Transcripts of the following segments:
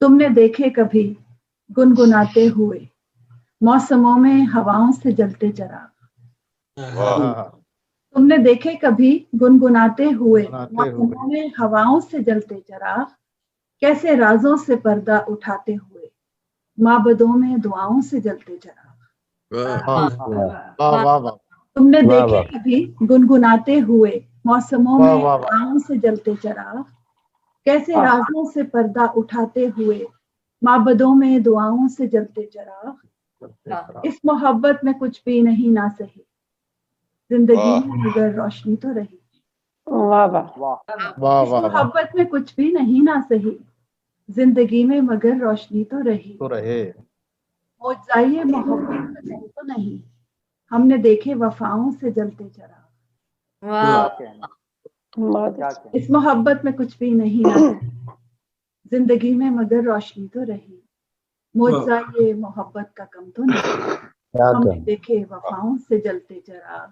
تم نے دیکھے کبھی گنگناتے ہوئے موسموں میں ہواؤں سے جلتے چراغ؟ تم نے دیکھے کبھی گنگناتے ہوئے موسموں میں ہواؤں سے جلتے چراغ؟ کیسے رازوں سے پردہ اٹھاتے ہوئے معبدوں میں دعاؤں سے جلتے چراغ؟ تم نے دیکھے کبھی گنگناتے ہوئے موسموں میں ہواؤں سے جلتے چراغ؟ کیسے رازوں سے پردہ اٹھاتے ہوئے معبدوں میں دعاؤں سے جلتے چراغ؟ اس محبت میں کچھ بھی نہیں نہ سہی، زندگی میں مگر روشنی تو رہی۔ اس محبت میں کچھ بھی نہیں نہ سہی، زندگی میں مگر روشنی تو رہی۔ معجزۂ محبت کا کہیں تو نہیں، ہم نے دیکھے وفاؤں سے جلتے چراغ۔ اس محبت میں کچھ بھی نہیں نہ سہی، زندگی میں مگر روشنی تو رہی۔ معجزۂ محبت کا کم تو نہیں، ہم نے دیکھے وفاؤں سے جلتے چراغ۔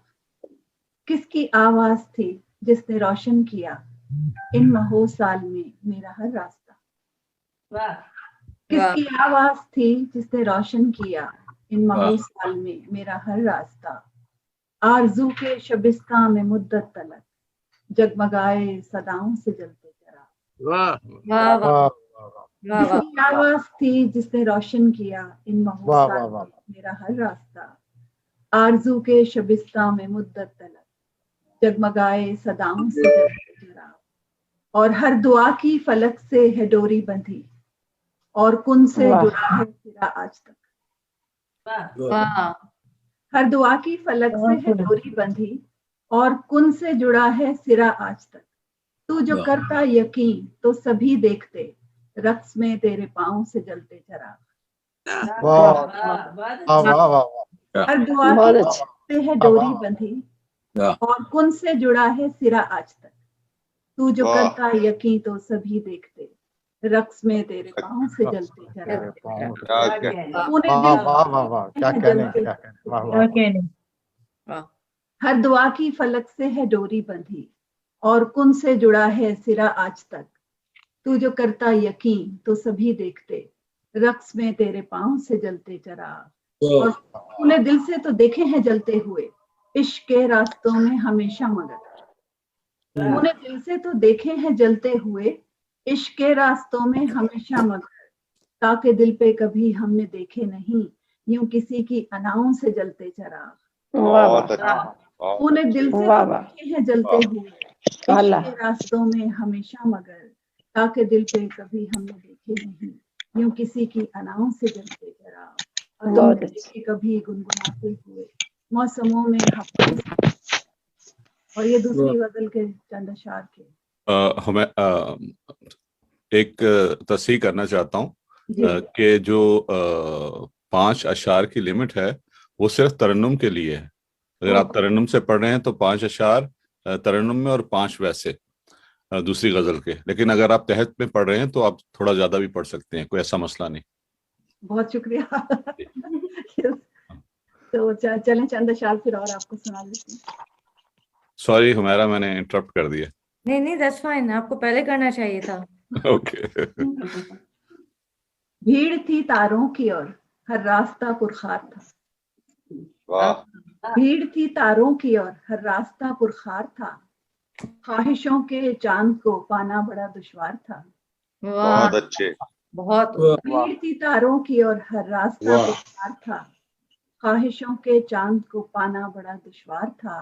کس کی آواز تھی جس نے روشن کیا ان مہو سال میں میرا ہر راستہ؟ کس کی آواز تھی جس نے روشن کیا ان مہو سال میں میرا ہر راستہ؟ آرزو کے شبستان میں مدت تلک جگمگائے صداؤں سے جلتے چراغ۔ کس کی آواز تھی جس نے روشن کیا ان مہو سال میں میرا ہر راستہ؟ آرزو کے شبستان میں مدت تلک جگمگائے صداؤں سے جلتے چراغ۔ اور ہر دعا کی فلک سے ہے ڈوری بندھی، اور کن سے جڑا ہے سرا آج تک۔ ہر دعا کی فلک سے ہے ڈوری بندھی، اور کن سے جڑا ہے سرا آج تک۔ تو جو کرتا یقین تو سبھی دیکھتے، رقص میں تیرے پاؤں سے جلتے چراغ۔ ہر دعا کی فلک سے ہے ڈوری بندھی، اور کن سے جڑا ہے سرا آج تک۔ تو جو کرتا یقین تو سبھی دیکھتے، رقص میں تیرے پاؤں سے جلتے چراغ۔ ہر دعا کی فلک سے ہے ڈوری بندھی، اور کن سے جڑا ہے سرا آج تک۔ تو جو کرتا یقین تو سبھی دیکھتے، رقص میں تیرے پاؤں سے جلتے چراغ۔ اور تو نے دل سے تو دیکھے ہیں جلتے ہوئے عشق کے راستوں میں ہمیشہ مگر۔ تو نے دل سے تو دیکھے ہیں جلتے ہوئے عشق کے راستوں میں ہمیشہ مگر، تاکہ دل پہ کبھی ہم نے دیکھے نہیں یوں کسی کی اناؤں سے جلتے چراغ۔ تو نے دل سے تو دیکھے ہیں جلتے ہوئے عشق کے راستوں میں ہمیشہ مگر، تاکہ دل پہ کبھی ہم نے دیکھے نہیں یوں کسی کی اناؤں سے جلتے چراغ۔ اور تم نے دیکھے کبھی گنگناتے ہوئے موسموں میں ہواؤں سے۔ اور یہ دوسری غزل کے چند اشعار کے ہمیں ایک تصحیح کرنا چاہتا ہوں کہ جو 5 اشعار کی لمٹ ہے وہ صرف ترنم کے لیے ہے۔ اگر آپ ترنم سے پڑھ رہے ہیں تو 5 اشعار ترنم میں اور 5 ویسے دوسری غزل کے، لیکن اگر آپ تحت میں پڑھ رہے ہیں تو آپ تھوڑا زیادہ بھی پڑھ سکتے ہیں، کوئی ایسا مسئلہ نہیں۔ بہت شکریہ۔ تو چلیں چند اشعار پھر اور آپ کو سنا دیتے ہیں۔ سوری ہمیرا، میں نے انٹرپٹ کر دیا۔ نہیں دیٹس فائن، آپ کو پہلے کرنا چاہیے تھا۔ اوکے۔ بھیڑ تھی تاروں کی اور ہر راستہ پرخار تھا۔ بھیڑ تھی تاروں کی اور ہر راستہ پرخار تھا، خواہشوں کے چاند کو پانا بڑا دشوار تھا۔ بہت اچھے، بہت۔ بھیڑ تھی تاروں کی اور ہر راستہ پرخار تھا، خواہشوں کے چاند کو پانا بڑا دشوار تھا۔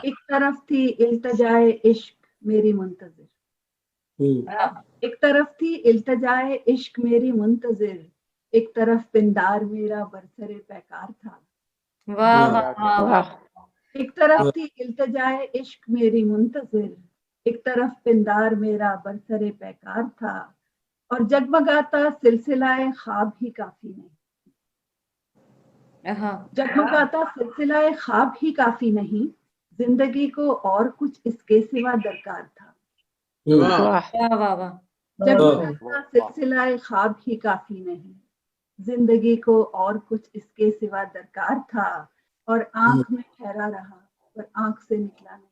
ایک طرف تھی التجائے عشق میری منتظر، ایک طرف تھی التجائے عشق میری منتظر، ایک طرف پندار میرا برسر پیکار تھا۔ ایک طرف تھی التجائے عشق میری منتظر، ایک طرف پندار میرا برسر پیکار تھا۔ اور جگمگاتا سلسلہ خواب ہی کافی نہیں، جگمگاتا سلسلہ خواب ہی کافی نہیں، زندگی کو اور کچھ اس کے سوا درکار تھا۔ جگمگاتا سلسلہ خواب ہی کافی نہیں، زندگی کو اور کچھ اس کے سوا درکار تھا۔ اور آنکھ میں ٹھہرا رہا پر آنکھ سے نکلا نہیں۔